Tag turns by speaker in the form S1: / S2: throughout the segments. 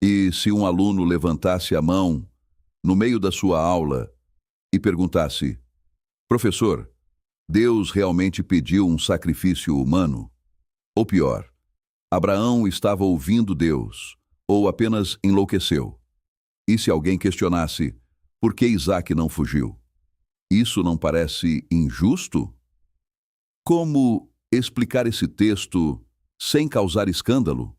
S1: E se um aluno levantasse a mão no meio da sua aula e perguntasse: Professor, Deus realmente pediu um sacrifício humano? Ou pior, Abraão estava ouvindo Deus ou apenas enlouqueceu? E se alguém questionasse: por que Isaac não fugiu? Isso não parece injusto? Como explicar esse texto sem causar escândalo?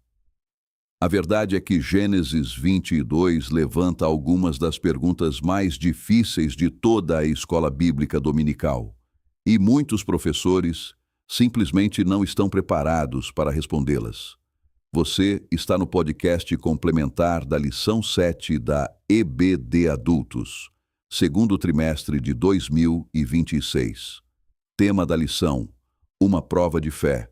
S1: A verdade é que Gênesis 22 levanta algumas das perguntas mais difíceis de toda a escola bíblica dominical, e muitos professores simplesmente não estão preparados para respondê-las. Você está no podcast complementar da lição 7 da EBD Adultos, segundo trimestre de 2026. Tema da lição: uma prova de fé,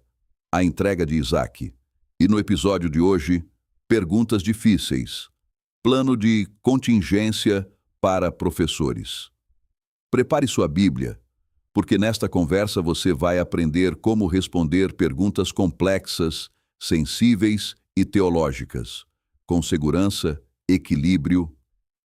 S1: a entrega de Isaac. E no episódio de hoje, perguntas difíceis, plano de contingência para professores. Prepare sua Bíblia, porque nesta conversa você vai aprender como responder perguntas complexas, sensíveis e teológicas, com segurança, equilíbrio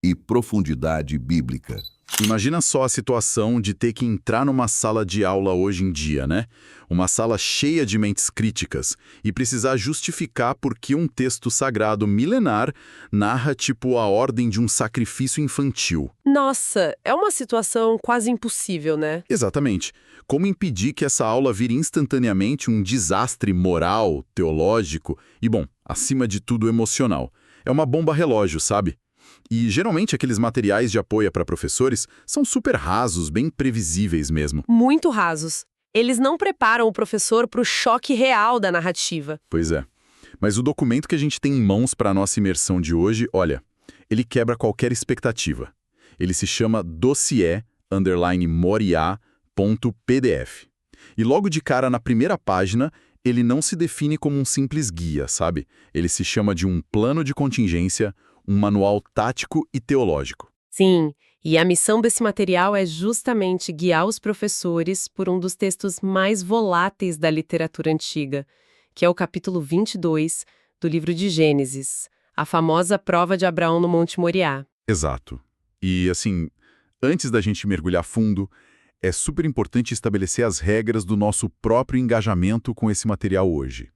S1: e profundidade bíblica.
S2: Imagina só a situação de ter que entrar numa sala de aula hoje em dia, né? Uma sala cheia de mentes críticas e precisar justificar por que um texto sagrado milenar narra tipo a ordem de um sacrifício infantil.
S3: Nossa, é uma situação quase impossível, né?
S2: Exatamente. Como impedir que essa aula vire instantaneamente um desastre moral, teológico e, bom, acima de tudo emocional? É uma bomba relógio, sabe? E geralmente aqueles materiais de apoio para professores são super rasos, bem previsíveis mesmo.
S3: Muito rasos. Eles não preparam o professor para o choque real da narrativa.
S2: Pois é. Mas o documento que a gente tem em mãos para a nossa imersão de hoje, olha, ele quebra qualquer expectativa. Ele se chama dossiê_Moriá.pdf. E logo de cara na primeira página, ele não se define como um simples guia, sabe? Ele se chama de um plano de contingência, um manual tático e teológico.
S3: Sim, e a missão desse material é justamente guiar os professores por um dos textos mais voláteis da literatura antiga, que é o capítulo 22 do livro de Gênesis, a famosa prova de Abraão no Monte Moriá.
S2: Exato. E, assim, antes da gente mergulhar fundo, é super importante estabelecer as regras do nosso próprio engajamento com esse material hoje.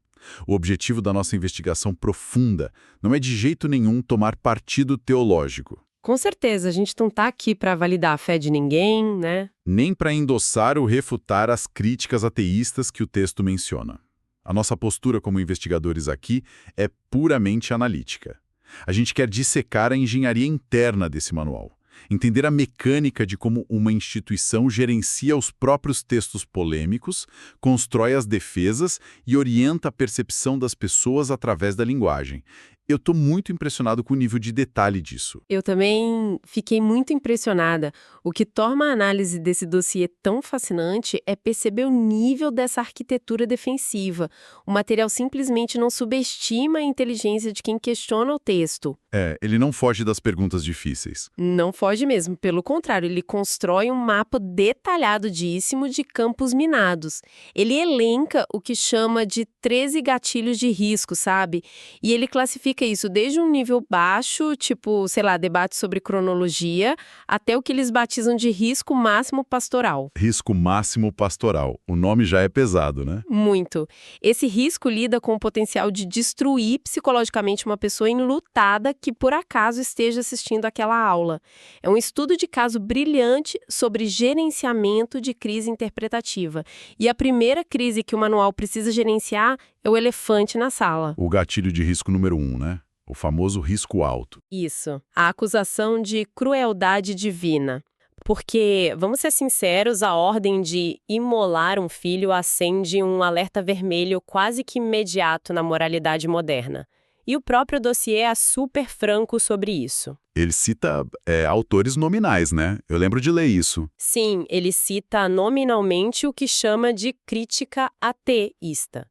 S2: O objetivo da nossa investigação profunda não é de jeito nenhum tomar partido teológico.
S3: Com certeza, a gente não está aqui para validar a fé de ninguém, né?
S2: Nem para endossar ou refutar as críticas ateístas que o texto menciona. A nossa postura como investigadores aqui é puramente analítica. A gente quer dissecar a engenharia interna desse manual, entender a mecânica de como uma instituição gerencia os próprios textos polêmicos, constrói as defesas e orienta a percepção das pessoas através da linguagem. Eu estou muito impressionado com o nível de detalhe disso.
S3: Eu também fiquei muito impressionada. O que torna a análise desse dossiê tão fascinante é perceber o nível dessa arquitetura defensiva. O material simplesmente não subestima a inteligência de quem questiona o texto.
S2: Ele não foge das perguntas difíceis.
S3: Não foge mesmo, pelo contrário, ele constrói um mapa detalhadíssimo de campos minados. Ele elenca o que chama de 13 gatilhos de risco, sabe? E ele classifica isso desde um nível baixo, tipo, sei lá, debate sobre cronologia, até o que eles batizam de risco máximo pastoral.
S2: Risco máximo pastoral. O nome já é pesado, né?
S3: Muito. Esse risco lida com o potencial de destruir psicologicamente uma pessoa enlutada que por acaso esteja assistindo aquela aula. É um estudo de caso brilhante sobre gerenciamento de crise interpretativa. E a primeira crise que o manual precisa gerenciar é o elefante na sala.
S2: O gatilho de risco número 1, né? O famoso risco alto.
S3: Isso. A acusação de crueldade divina. Porque, vamos ser sinceros, a ordem de imolar um filho acende um alerta vermelho quase que imediato na moralidade moderna. E o próprio dossiê é super franco sobre isso.
S2: Ele cita autores nominais, né? Eu lembro de ler isso.
S3: Sim, ele cita nominalmente o que chama de crítica ateísta.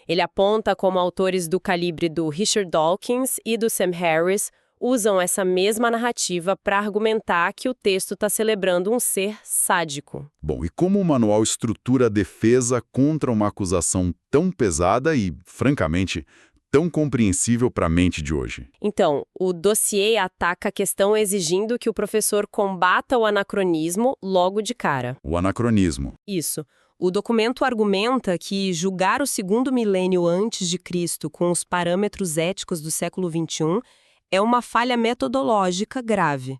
S3: Ele aponta como autores do calibre do Richard Dawkins e do Sam Harris usam essa mesma narrativa para argumentar que o texto está celebrando um ser sádico.
S2: Bom, e como o manual estrutura a defesa contra uma acusação tão pesada e, francamente, tão compreensível para a mente de hoje?
S3: Então, o dossiê ataca a questão exigindo que o professor combata o anacronismo logo de cara.
S2: O anacronismo.
S3: Isso. O documento argumenta que julgar o segundo milênio antes de Cristo com os parâmetros éticos do século XXI é uma falha metodológica grave.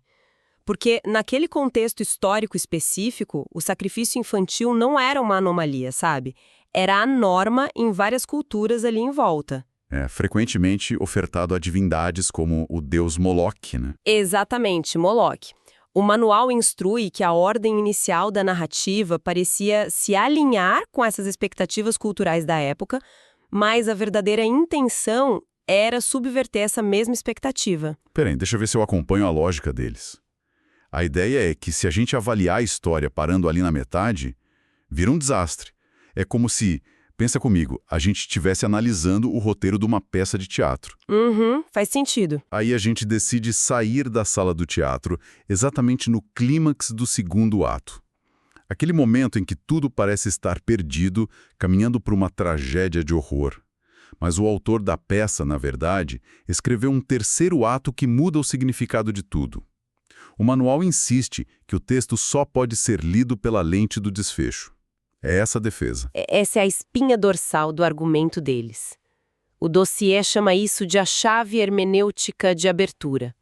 S3: Porque, naquele contexto histórico específico, o sacrifício infantil não era uma anomalia, sabe? Era a norma em várias culturas ali em volta.
S2: É frequentemente ofertado a divindades como o deus Moloque, né?
S3: Exatamente, Moloque. O manual instrui que a ordem inicial da narrativa parecia se alinhar com essas expectativas culturais da época, mas a verdadeira intenção era subverter essa mesma expectativa.
S2: Peraí, deixa eu ver se eu acompanho a lógica deles. A ideia é que se a gente avaliar a história parando ali na metade, vira um desastre. É como se, pensa comigo, a gente estivesse analisando o roteiro de uma peça de teatro.
S3: Faz sentido.
S2: Aí a gente decide sair da sala do teatro exatamente no clímax do segundo ato. Aquele momento em que tudo parece estar perdido, caminhando para uma tragédia de horror. Mas o autor da peça, na verdade, escreveu um terceiro ato que muda o significado de tudo. O manual insiste que o texto só pode ser lido pela lente do desfecho. É essa a defesa.
S3: Essa é a espinha dorsal do argumento deles. O dossiê chama isso de a chave hermenêutica de abertura.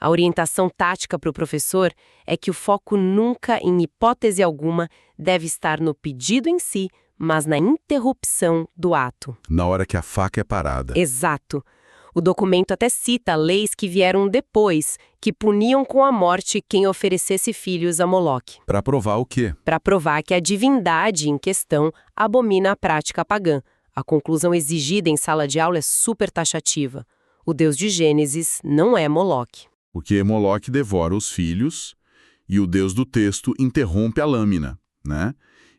S3: A orientação tática para o professor é que o foco nunca, em hipótese alguma, deve estar no pedido em si, mas na interrupção do ato.
S2: Na hora que a faca é parada.
S3: Exato. O documento até cita leis que vieram depois, que puniam com a morte quem oferecesse filhos a Moloque.
S2: Para provar o quê?
S3: Para provar que a divindade em questão abomina a prática pagã. A conclusão exigida em sala de aula é super taxativa. O deus de Gênesis não é Moloque.
S2: Porque Moloque devora os filhos e o deus do texto interrompe a lâmina, né?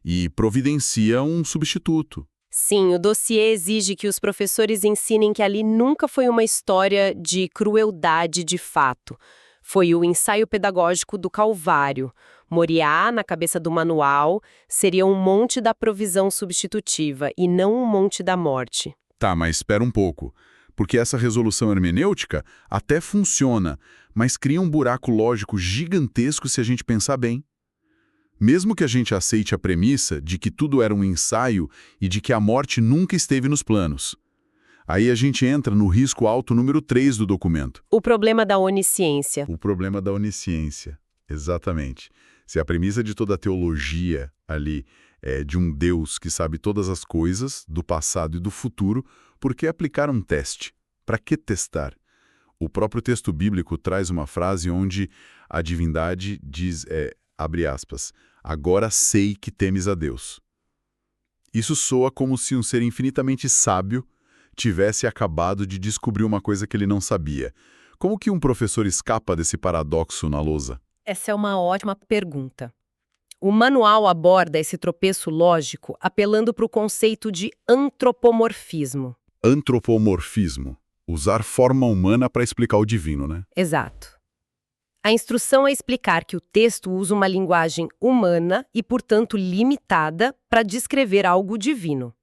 S2: E providencia um substituto.
S3: Sim, o dossiê exige que os professores ensinem que ali nunca foi uma história de crueldade de fato. Foi o ensaio pedagógico do Calvário. Moriá, na cabeça do manual, seria um monte da provisão substitutiva e não um monte da morte.
S2: Tá, mas espera um pouco. Porque essa resolução hermenêutica até funciona, mas cria um buraco lógico gigantesco se a gente pensar bem. Mesmo que a gente aceite a premissa de que tudo era um ensaio e de que a morte nunca esteve nos planos. Aí a gente entra no risco alto número 3 do documento.
S3: O problema da onisciência.
S2: O problema da onisciência, exatamente. Se a premissa de toda a teologia ali é de um Deus que sabe todas as coisas, do passado e do futuro, por que aplicar um teste? Para que testar? O próprio texto bíblico traz uma frase onde a divindade diz, abre aspas, agora sei que temes a Deus. Isso soa como se um ser infinitamente sábio tivesse acabado de descobrir uma coisa que ele não sabia. Como que um professor escapa desse paradoxo na lousa?
S3: Essa é uma ótima pergunta. O manual aborda esse tropeço lógico apelando para o conceito de antropomorfismo.
S2: Antropomorfismo. Usar forma humana para explicar o divino, né?
S3: Exato. A instrução é explicar que o texto usa uma linguagem humana e, portanto, limitada para descrever algo divino.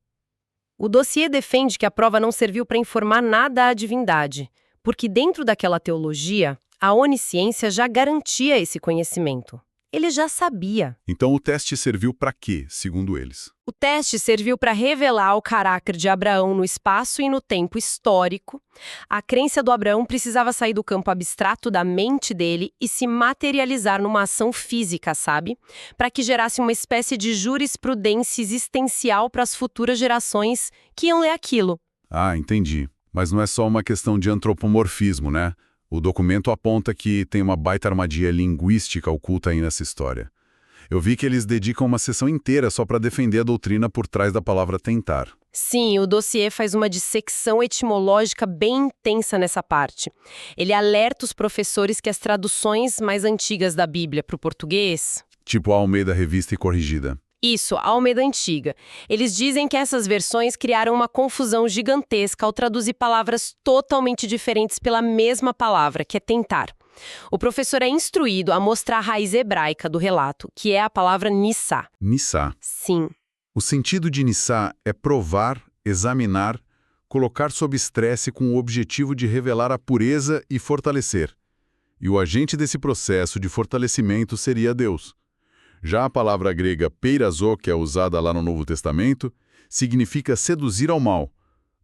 S3: O dossiê defende que a prova não serviu para informar nada à divindade, porque dentro daquela teologia, a onisciência já garantia esse conhecimento. Ele já sabia.
S2: Então o teste serviu para quê, segundo eles?
S3: O teste serviu para revelar o caráter de Abraão no espaço e no tempo histórico. A crença do Abraão precisava sair do campo abstrato da mente dele e se materializar numa ação física, sabe? Para que gerasse uma espécie de jurisprudência existencial para as futuras gerações que iam ler aquilo.
S2: Ah, entendi. Mas não é só uma questão de antropomorfismo, né? O documento aponta que tem uma baita armadilha linguística oculta aí nessa história. Eu vi que eles dedicam uma sessão inteira só para defender a doutrina por trás da palavra tentar.
S3: Sim, o dossiê faz uma dissecção etimológica bem intensa nessa parte. Ele alerta os professores que as traduções mais antigas da Bíblia para o português...
S2: Tipo a Almeida Revista e Corrigida.
S3: Isso, a Almeida Antiga. Eles dizem que essas versões criaram uma confusão gigantesca ao traduzir palavras totalmente diferentes pela mesma palavra, que é tentar. O professor é instruído a mostrar a raiz hebraica do relato, que é a palavra nissá.
S2: Nissá.
S3: Sim.
S2: O sentido de nissá é provar, examinar, colocar sob estresse com o objetivo de revelar a pureza e fortalecer. E o agente desse processo de fortalecimento seria Deus. Já a palavra grega peirazo, que é usada lá no Novo Testamento, significa seduzir ao mal,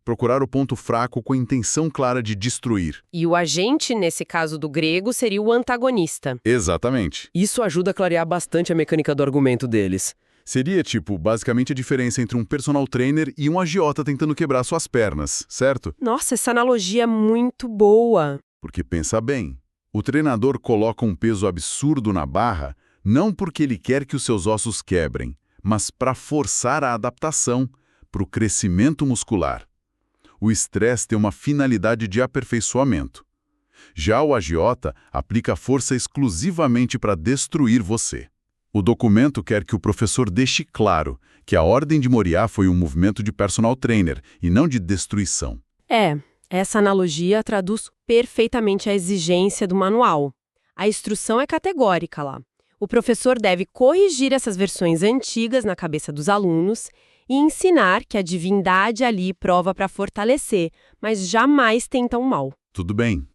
S2: procurar o ponto fraco com a intenção clara de destruir.
S3: E o agente, nesse caso do grego, seria o antagonista.
S2: Exatamente.
S4: Isso ajuda a clarear bastante a mecânica do argumento deles.
S2: Seria, basicamente a diferença entre um personal trainer e um agiota tentando quebrar suas pernas, certo?
S3: Nossa, essa analogia é muito boa.
S2: Porque pensa bem, o treinador coloca um peso absurdo na barra não porque ele quer que os seus ossos quebrem, mas para forçar a adaptação, para o crescimento muscular. O estresse tem uma finalidade de aperfeiçoamento. Já o agiota aplica força exclusivamente para destruir você. O documento quer que o professor deixe claro que a Ordem de Moriá foi um movimento de personal trainer e não de destruição.
S3: Essa analogia traduz perfeitamente a exigência do manual. A instrução é categórica lá. O professor deve corrigir essas versões antigas na cabeça dos alunos e ensinar que a divindade ali prova para fortalecer, mas jamais tenta o mal.
S2: Tudo bem.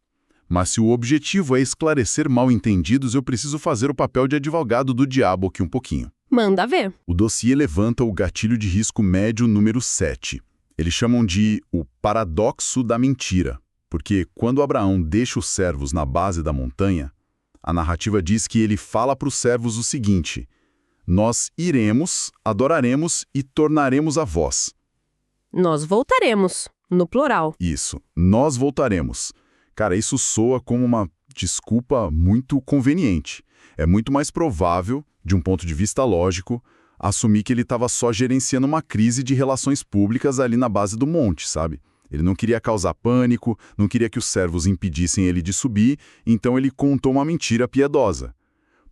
S2: Mas se o objetivo é esclarecer mal-entendidos, eu preciso fazer o papel de advogado do diabo aqui um pouquinho.
S3: Manda ver.
S2: O dossiê levanta o gatilho de risco médio número 7. Eles chamam de o paradoxo da mentira, porque quando Abraão deixa os servos na base da montanha, a narrativa diz que ele fala para os servos o seguinte: nós iremos, adoraremos e tornaremos a vós.
S3: Nós voltaremos, no plural.
S2: Isso, nós voltaremos. Cara, isso soa como uma desculpa muito conveniente. É muito mais provável, de um ponto de vista lógico, assumir que ele estava só gerenciando uma crise de relações públicas ali na base do monte, sabe? Ele não queria causar pânico, não queria que os servos impedissem ele de subir, então ele contou uma mentira piedosa.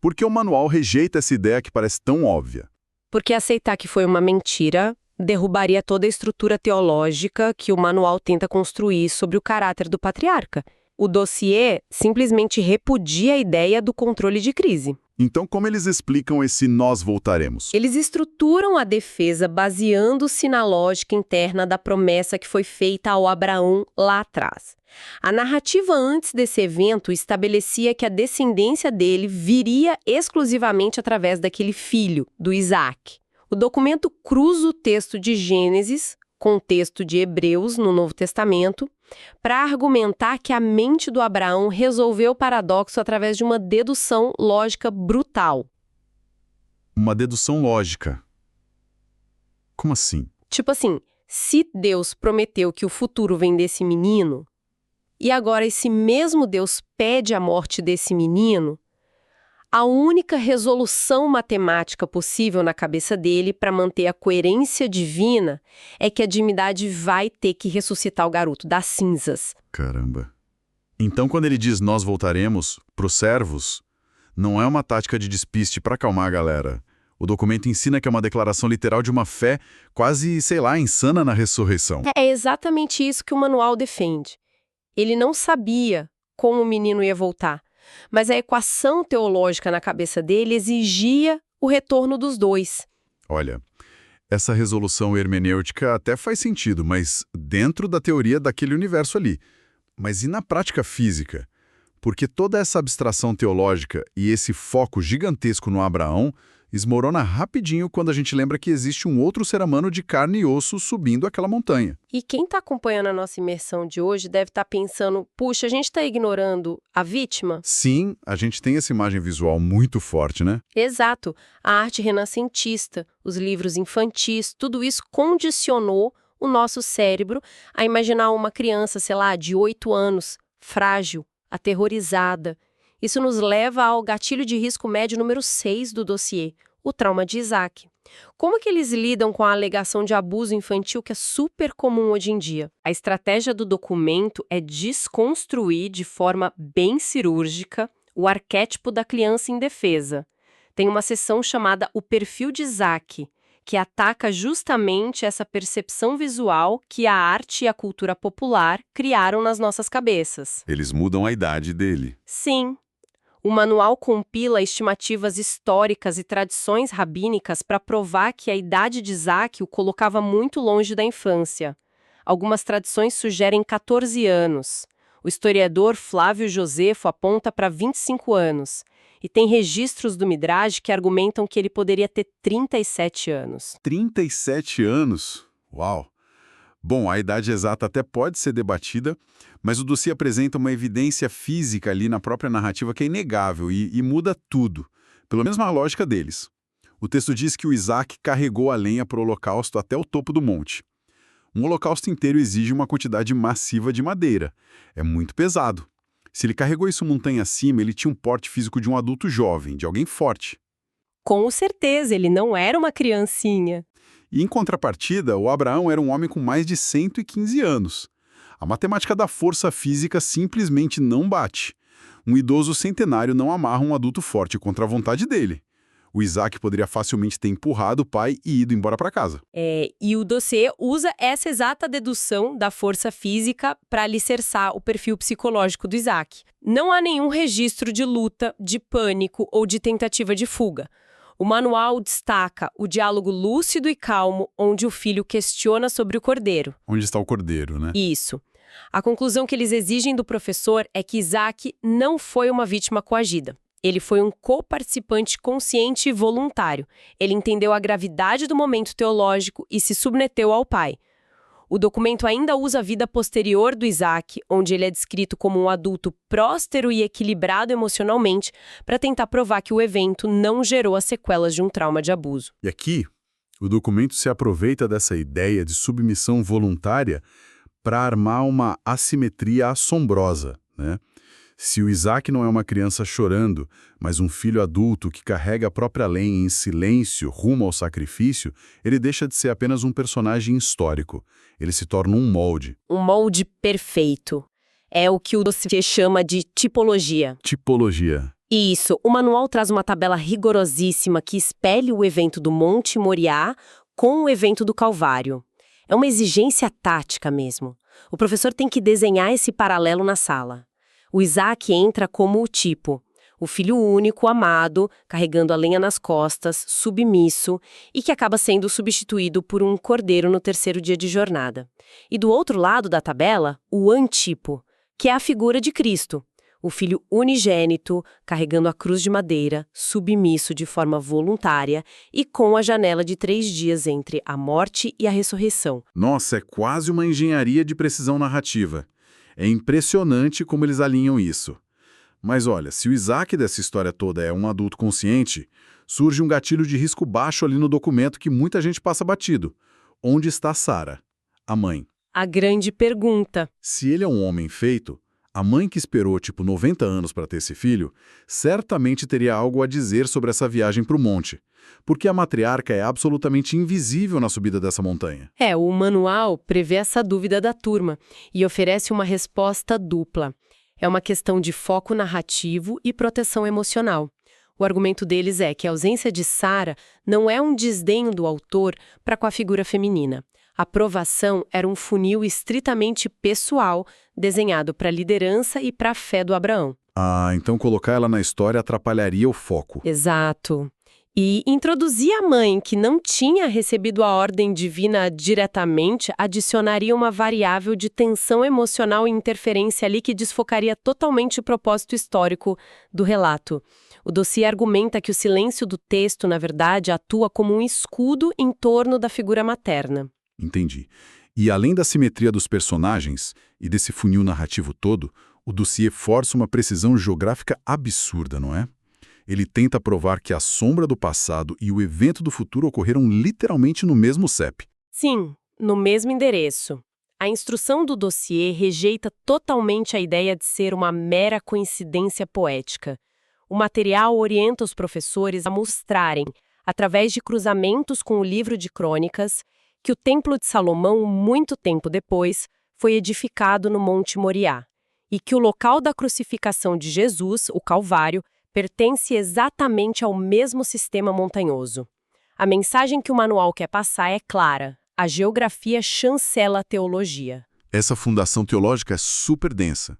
S2: Por que o manual rejeita essa ideia que parece tão óbvia?
S3: Porque aceitar que foi uma mentira derrubaria toda a estrutura teológica que o manual tenta construir sobre o caráter do patriarca. O dossiê simplesmente repudia a ideia do controle de crise.
S2: Então, como eles explicam esse nós voltaremos?
S3: Eles estruturam a defesa baseando-se na lógica interna da promessa que foi feita ao Abraão lá atrás. A narrativa antes desse evento estabelecia que a descendência dele viria exclusivamente através daquele filho, do Isaac. O documento cruza o texto de Gênesis com o texto de Hebreus no Novo Testamento para argumentar que a mente do Abraão resolveu o paradoxo através de uma dedução lógica brutal.
S2: Uma dedução lógica. Como assim?
S3: Tipo assim, se Deus prometeu que o futuro vem desse menino, e agora esse mesmo Deus pede a morte desse menino, a única resolução matemática possível na cabeça dele para manter a coerência divina é que a divindade vai ter que ressuscitar o garoto das cinzas.
S2: Caramba. Então, quando ele diz nós voltaremos, pros servos, não é uma tática de despiste para acalmar a galera. O documento ensina que é uma declaração literal de uma fé quase, insana na ressurreição.
S3: É exatamente isso que o manual defende. Ele não sabia como o menino ia voltar, mas a equação teológica na cabeça dele exigia o retorno dos dois.
S2: Olha, essa resolução hermenêutica até faz sentido, mas dentro da teoria daquele universo ali. Mas e na prática física? Porque toda essa abstração teológica e esse foco gigantesco no Abraão esmorona rapidinho quando a gente lembra que existe um outro ser humano de carne e osso subindo aquela montanha.
S3: E quem está acompanhando a nossa imersão de hoje deve estar pensando, puxa, a gente está ignorando a vítima?
S2: Sim, a gente tem essa imagem visual muito forte, né?
S3: Exato. A arte renascentista, os livros infantis, tudo isso condicionou o nosso cérebro a imaginar uma criança, de 8 anos, frágil, aterrorizada. Isso nos leva ao gatilho de risco médio número 6 do dossiê, o trauma de Isaac. Como que eles lidam com a alegação de abuso infantil que é super comum hoje em dia? A estratégia do documento é desconstruir de forma bem cirúrgica o arquétipo da criança indefesa. Tem uma seção chamada O Perfil de Isaac, que ataca justamente essa percepção visual que a arte e a cultura popular criaram nas nossas cabeças.
S2: Eles mudam a idade dele.
S3: Sim. O manual compila estimativas históricas e tradições rabínicas para provar que a idade de Isaac o colocava muito longe da infância. Algumas tradições sugerem 14 anos. O historiador Flávio Josefo aponta para 25 anos. E tem registros do Midrash que argumentam que ele poderia ter 37 anos.
S2: 37 anos? Uau! Bom, a idade exata até pode ser debatida, mas o dossiê apresenta uma evidência física ali na própria narrativa que é inegável e muda tudo, pelo menos na lógica deles. O texto diz que o Isaac carregou a lenha para o holocausto até o topo do monte. Um holocausto inteiro exige uma quantidade massiva de madeira. É muito pesado. Se ele carregou isso montanha acima, ele tinha um porte físico de um adulto jovem, de alguém forte.
S3: Com certeza, ele não era uma criancinha.
S2: E, em contrapartida, o Abraão era um homem com mais de 115 anos. A matemática da força física simplesmente não bate. Um idoso centenário não amarra um adulto forte contra a vontade dele. O Isaac poderia facilmente ter empurrado o pai e ido embora para casa.
S3: E o dossiê usa essa exata dedução da força física para alicerçar o perfil psicológico do Isaac. Não há nenhum registro de luta, de pânico ou de tentativa de fuga. O manual destaca o diálogo lúcido e calmo, onde o filho questiona sobre o cordeiro.
S2: Onde está o cordeiro, né?
S3: Isso. A conclusão que eles exigem do professor é que Isaac não foi uma vítima coagida. Ele foi um coparticipante consciente e voluntário. Ele entendeu a gravidade do momento teológico e se submeteu ao pai. O documento ainda usa a vida posterior do Isaac, onde ele é descrito como um adulto próspero e equilibrado emocionalmente, para tentar provar que o evento não gerou as sequelas de um trauma de abuso.
S2: E aqui, o documento se aproveita dessa ideia de submissão voluntária para armar uma assimetria assombrosa, né? Se o Isaac não é uma criança chorando, mas um filho adulto que carrega a própria lenha em silêncio rumo ao sacrifício, ele deixa de ser apenas um personagem histórico. Ele se torna um molde.
S3: Um molde perfeito. É o que o dossiê chama de tipologia.
S2: Tipologia.
S3: Isso, o manual traz uma tabela rigorosíssima que espelha o evento do Monte Moriá com o evento do Calvário. É uma exigência tática mesmo. O professor tem que desenhar esse paralelo na sala. O Isaac entra como o tipo, o filho único, amado, carregando a lenha nas costas, submisso, e que acaba sendo substituído por um cordeiro no terceiro dia de jornada. E do outro lado da tabela, o antipo, que é a figura de Cristo, o filho unigênito, carregando a cruz de madeira, submisso de forma voluntária e com a janela de 3 dias entre a morte e a ressurreição.
S2: Nossa, é quase uma engenharia de precisão narrativa. É impressionante como eles alinham isso. Mas olha, se o Isaac dessa história toda é um adulto consciente, surge um gatilho de risco baixo ali no documento que muita gente passa batido. Onde está Sara, a mãe?
S3: A grande pergunta.
S2: Se ele é um homem feito, a mãe que esperou tipo 90 anos para ter esse filho, certamente teria algo a dizer sobre essa viagem para o monte. Porque a matriarca é absolutamente invisível na subida dessa montanha.
S3: O manual prevê essa dúvida da turma e oferece uma resposta dupla. É uma questão de foco narrativo e proteção emocional. O argumento deles é que a ausência de Sara não é um desdenho do autor para com a figura feminina. A provação era um funil estritamente pessoal, desenhado para a liderança e para a fé do Abraão.
S2: Ah, então colocar ela na história atrapalharia o foco.
S3: Exato. E introduzir a mãe, que não tinha recebido a ordem divina diretamente, adicionaria uma variável de tensão emocional e interferência ali que desfocaria totalmente o propósito histórico do relato. O dossiê argumenta que o silêncio do texto, na verdade, atua como um escudo em torno da figura materna.
S2: Entendi. E além da simetria dos personagens e desse funil narrativo todo, o dossiê força uma precisão geográfica absurda, não é? Ele tenta provar que a sombra do passado e o evento do futuro ocorreram literalmente no mesmo CEP.
S3: Sim, no mesmo endereço. A instrução do dossiê rejeita totalmente a ideia de ser uma mera coincidência poética. O material orienta os professores a mostrarem, através de cruzamentos com o livro de crônicas, que o Templo de Salomão, muito tempo depois, foi edificado no Monte Moriá, e que o local da crucificação de Jesus, o Calvário, pertence exatamente ao mesmo sistema montanhoso. A mensagem que o manual quer passar é clara: a geografia chancela a teologia.
S2: Essa fundação teológica é super densa,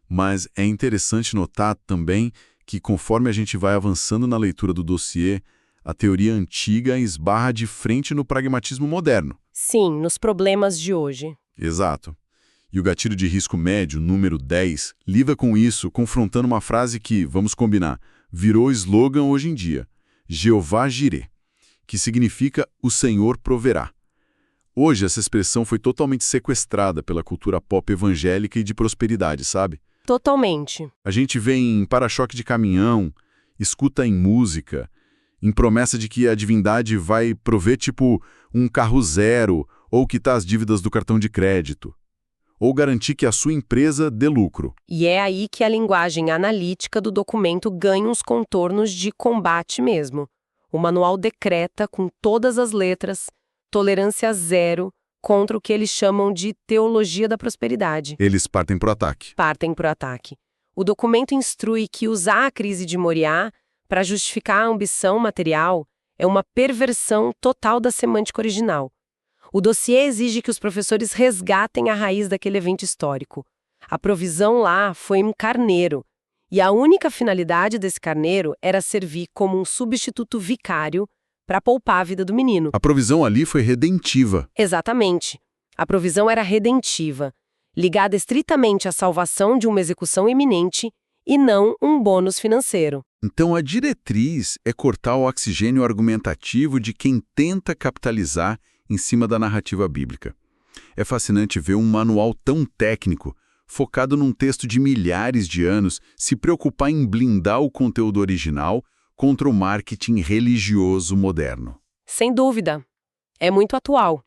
S2: mas é interessante notar também que, conforme a gente vai avançando na leitura do dossiê, a teoria antiga esbarra de frente no pragmatismo moderno.
S3: Sim, nos problemas de hoje.
S2: Exato. E o gatilho de risco médio, número 10, lida com isso, confrontando uma frase que, vamos combinar, virou slogan hoje em dia, Jeová Jireh, que significa o Senhor proverá. Hoje, essa expressão foi totalmente sequestrada pela cultura pop evangélica e de prosperidade, sabe?
S3: Totalmente.
S2: A gente vê em para-choque de caminhão, escuta em música, em promessa de que a divindade vai prover tipo um carro zero ou quitar as dívidas do cartão de crédito, ou garantir que a sua empresa dê lucro.
S3: E é aí que a linguagem analítica do documento ganha uns contornos de combate mesmo. O manual decreta, com todas as letras, tolerância zero contra o que eles chamam de teologia da prosperidade.
S2: Eles partem para o ataque.
S3: Partem para o ataque. O documento instrui que usar a crise de Moriá para justificar a ambição material é uma perversão total da semântica original. O dossiê exige que os professores resgatem a raiz daquele evento histórico. A provisão lá foi um carneiro, e a única finalidade desse carneiro era servir como um substituto vicário para poupar a vida do menino.
S2: A provisão ali foi redentiva.
S3: Exatamente. A provisão era redentiva, ligada estritamente à salvação de uma execução iminente e não um bônus financeiro.
S2: Então a diretriz é cortar o oxigênio argumentativo de quem tenta capitalizar em cima da narrativa bíblica. É fascinante ver um manual tão técnico, focado num texto de milhares de anos, se preocupar em blindar o conteúdo original contra o marketing religioso moderno.
S3: Sem dúvida. É muito atual.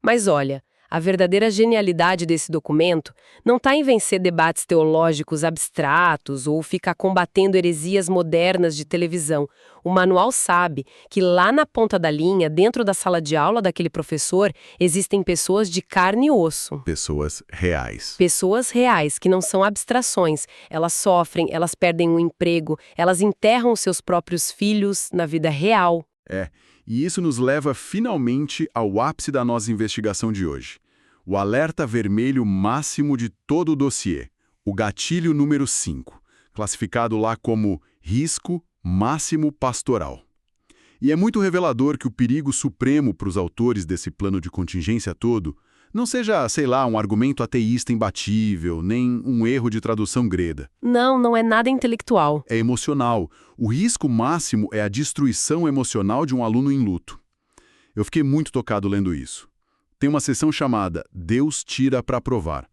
S3: Mas olha, a verdadeira genialidade desse documento não está em vencer debates teológicos abstratos ou ficar combatendo heresias modernas de televisão. O manual sabe que lá na ponta da linha, dentro da sala de aula daquele professor, existem pessoas de carne e osso.
S2: Pessoas reais.
S3: Pessoas reais, que não são abstrações. Elas sofrem, elas perdem um emprego, elas enterram seus próprios filhos na vida real.
S2: E isso nos leva finalmente ao ápice da nossa investigação de hoje. O alerta vermelho máximo de todo o dossiê, o gatilho número 5, classificado lá como risco máximo pastoral. E é muito revelador que o perigo supremo para os autores desse plano de contingência todo não seja, sei lá, um argumento ateísta imbatível, nem um erro de tradução grega.
S3: Não é nada intelectual.
S2: É emocional. O risco máximo é a destruição emocional de um aluno em luto. Eu fiquei muito tocado lendo isso. Tem uma seção chamada Deus tira para provar.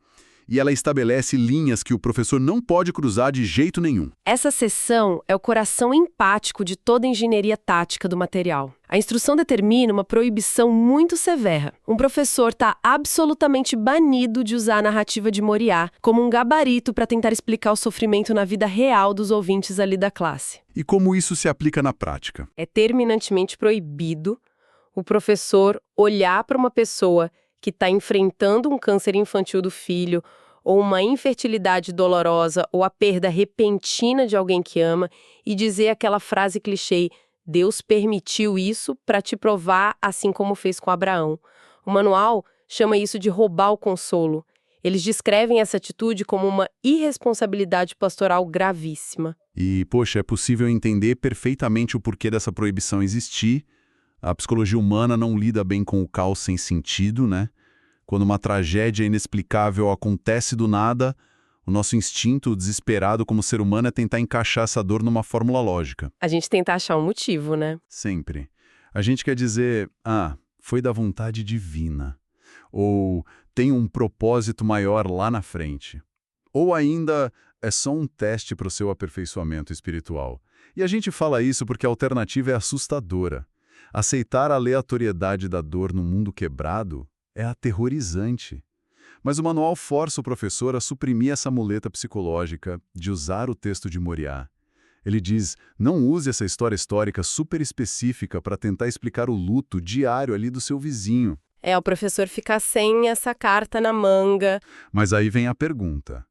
S2: E ela estabelece linhas que o professor não pode cruzar de jeito nenhum.
S3: Essa seção é o coração empático de toda a engenharia tática do material. A instrução determina uma proibição muito severa. Um professor está absolutamente banido de usar a narrativa de Moriá como um gabarito para tentar explicar o sofrimento na vida real dos ouvintes ali da classe.
S2: E como isso se aplica na prática?
S3: É terminantemente proibido o professor olhar para uma pessoa que está enfrentando um câncer infantil do filho, ou uma infertilidade dolorosa, ou a perda repentina de alguém que ama, e dizer aquela frase clichê, Deus permitiu isso para te provar assim como fez com Abraão. O manual chama isso de roubar o consolo. Eles descrevem essa atitude como uma irresponsabilidade pastoral gravíssima.
S2: E, poxa, é possível entender perfeitamente o porquê dessa proibição existir. A psicologia humana não lida bem com o caos sem sentido, né? Quando uma tragédia inexplicável acontece do nada, o nosso instinto desesperado como ser humano é tentar encaixar essa dor numa fórmula lógica.
S3: A gente tenta achar um motivo, né?
S2: Sempre. A gente quer dizer, foi da vontade divina. Ou tem um propósito maior lá na frente. Ou ainda, é só um teste para o seu aperfeiçoamento espiritual. E a gente fala isso porque a alternativa é assustadora. Aceitar a aleatoriedade da dor no mundo quebrado é aterrorizante. Mas o manual força o professor a suprimir essa muleta psicológica de usar o texto de Moriá. Ele diz, não use essa história histórica super específica para tentar explicar o luto diário ali do seu vizinho.
S3: O professor fica sem essa carta na manga.
S2: Mas aí vem a pergunta.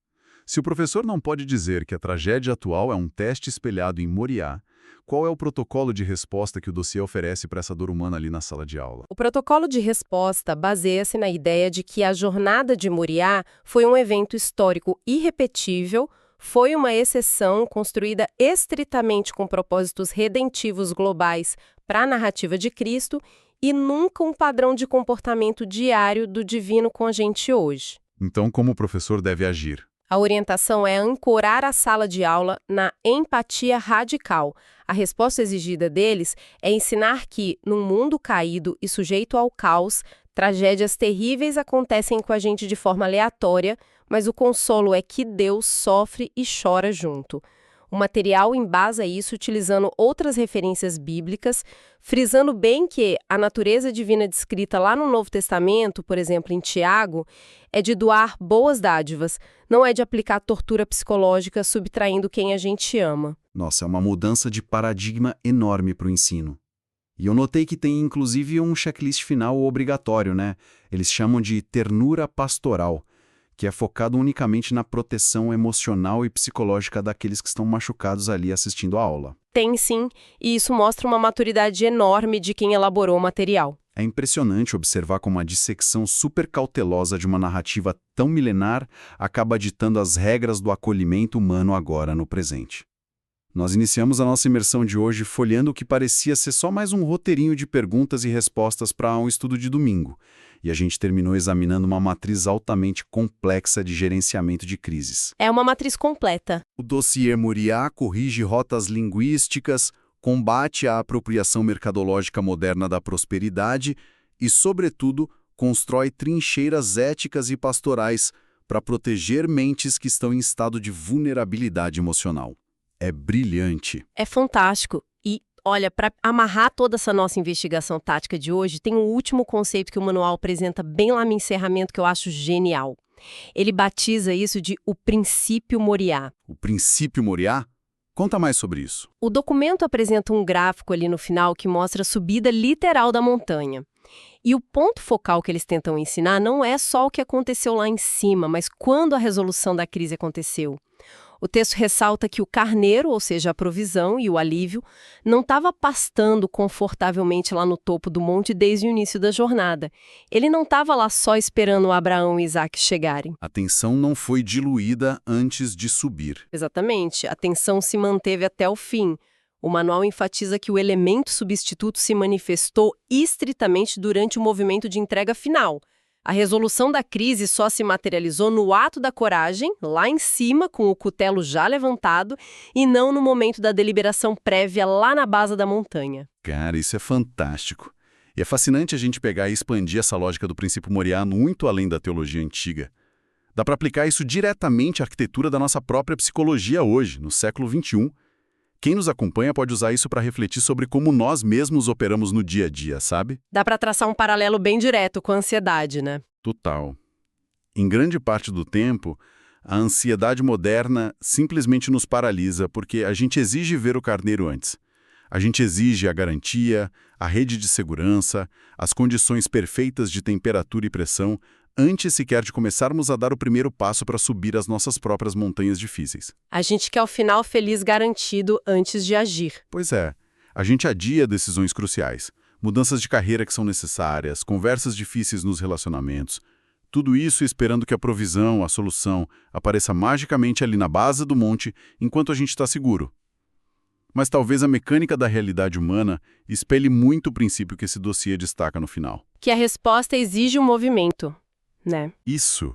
S2: Se o professor não pode dizer que a tragédia atual é um teste espelhado em Moriá, qual é o protocolo de resposta que o dossiê oferece para essa dor humana ali na sala de aula?
S3: O protocolo de resposta baseia-se na ideia de que a jornada de Moriá foi um evento histórico irrepetível, foi uma exceção construída estritamente com propósitos redentivos globais para a narrativa de Cristo e nunca um padrão de comportamento diário do divino com a gente hoje.
S2: Então, como o professor deve agir?
S3: A orientação é ancorar a sala de aula na empatia radical. A resposta exigida deles é ensinar que, num mundo caído e sujeito ao caos, tragédias terríveis acontecem com a gente de forma aleatória, mas o consolo é que Deus sofre e chora junto. O material embasa isso utilizando outras referências bíblicas, frisando bem que a natureza divina descrita lá no Novo Testamento, por exemplo, em Tiago, é de doar boas dádivas, não é de aplicar tortura psicológica subtraindo quem a gente ama.
S5: Nossa, é uma mudança de paradigma enorme para o ensino. E eu notei que tem inclusive um checklist final obrigatório, né? Eles chamam de ternura pastoral, que é focado unicamente na proteção emocional e psicológica daqueles que estão machucados ali assistindo a aula.
S3: Tem sim, e isso mostra uma maturidade enorme de quem elaborou o material.
S5: É impressionante observar como a dissecção super cautelosa de uma narrativa tão milenar acaba ditando as regras do acolhimento humano agora no presente. Nós iniciamos a nossa imersão de hoje folheando o que parecia ser só mais um roteirinho de perguntas e respostas para um estudo de domingo, e a gente terminou examinando uma matriz altamente complexa de gerenciamento de crises.
S3: É uma matriz completa.
S5: O dossiê Moriá corrige rotas linguísticas, combate a apropriação mercadológica moderna da prosperidade e, sobretudo, constrói trincheiras éticas e pastorais para proteger mentes que estão em estado de vulnerabilidade emocional. É brilhante.
S3: É fantástico. E, olha, para amarrar toda essa nossa investigação tática de hoje, tem um último conceito que o manual apresenta bem lá no encerramento que eu acho genial. Ele batiza isso de o princípio Moriá.
S5: O princípio Moriá? Conta mais sobre isso.
S3: O documento apresenta um gráfico ali no final que mostra a subida literal da montanha. E o ponto focal que eles tentam ensinar não é só o que aconteceu lá em cima, mas quando a resolução da crise aconteceu. O texto ressalta que o carneiro, ou seja, a provisão e o alívio, não estava pastando confortavelmente lá no topo do monte desde o início da jornada. Ele não estava lá só esperando Abraão e Isaac chegarem.
S5: A tensão não foi diluída antes de subir.
S3: Exatamente, a tensão se manteve até o fim. O manual enfatiza que o elemento substituto se manifestou estritamente durante o movimento de entrega final. A resolução da crise só se materializou no ato da coragem, lá em cima, com o cutelo já levantado, e não no momento da deliberação prévia lá na base da montanha.
S5: Cara, isso é fantástico. E é fascinante a gente pegar e expandir essa lógica do princípio Moriá muito além da teologia antiga. Dá para aplicar isso diretamente à arquitetura da nossa própria psicologia hoje, no século XXI. Quem nos acompanha pode usar isso para refletir sobre como nós mesmos operamos no dia a dia, sabe?
S3: Dá para traçar um paralelo bem direto com a ansiedade, né?
S5: Total. Em grande parte do tempo, a ansiedade moderna simplesmente nos paralisa porque a gente exige ver o carneiro antes. A gente exige a garantia, a rede de segurança, as condições perfeitas de temperatura e pressão antes sequer de começarmos a dar o primeiro passo para subir as nossas próprias montanhas difíceis.
S3: A gente quer o final feliz garantido antes de agir.
S5: Pois é, a gente adia decisões cruciais, mudanças de carreira que são necessárias, conversas difíceis nos relacionamentos, tudo isso esperando que a provisão, a solução, apareça magicamente ali na base do monte enquanto a gente está seguro. Mas talvez a mecânica da realidade humana espelhe muito o princípio que esse dossiê destaca no final.
S3: Que a resposta exige um movimento, né?
S2: Isso.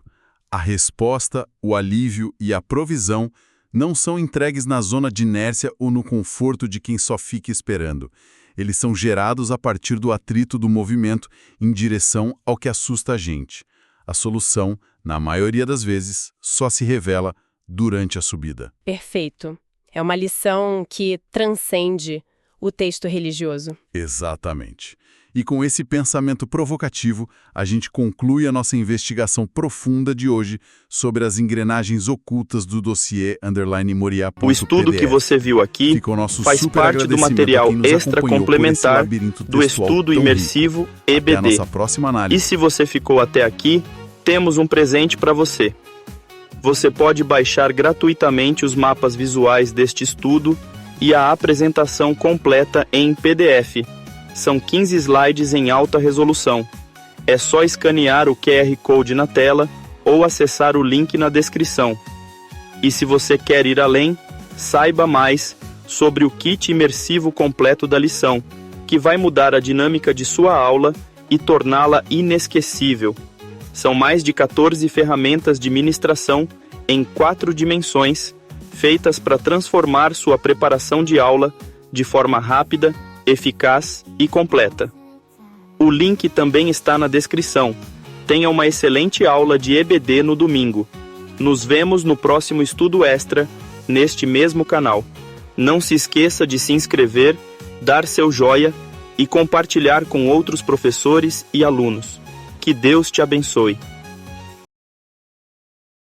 S2: A resposta, o alívio e a provisão não são entregues na zona de inércia ou no conforto de quem só fica esperando. Eles são gerados a partir do atrito do movimento em direção ao que assusta a gente. A solução, na maioria das vezes, só se revela durante a subida.
S3: Perfeito. É uma lição que transcende o texto religioso.
S2: Exatamente. E com esse pensamento provocativo, a gente conclui a nossa investigação profunda de hoje sobre as engrenagens ocultas do dossiê _Moriá.pdf.
S6: O estudo que você viu aqui faz parte do material extra complementar do estudo imersivo EBD.
S2: Até a nossa próxima análise.
S6: E se você ficou até aqui, temos um presente para você. Você pode baixar gratuitamente os mapas visuais deste estudo e a apresentação completa em PDF. São 15 slides em alta resolução. É só escanear o QR Code na tela ou acessar o link na descrição. E se você quer ir além, saiba mais sobre o kit imersivo completo da lição, que que vai mudar a dinâmica de sua aula e torná-la inesquecível. São mais de 14 ferramentas de ministração em 4 dimensões, feitas para transformar sua preparação de aula de forma rápida, eficaz e completa. O link também está na descrição. Tenha uma excelente aula de EBD no domingo. Nos vemos no próximo estudo extra, neste mesmo canal. Não se esqueça de se inscrever, dar seu joinha e compartilhar com outros professores e alunos. Que Deus te abençoe.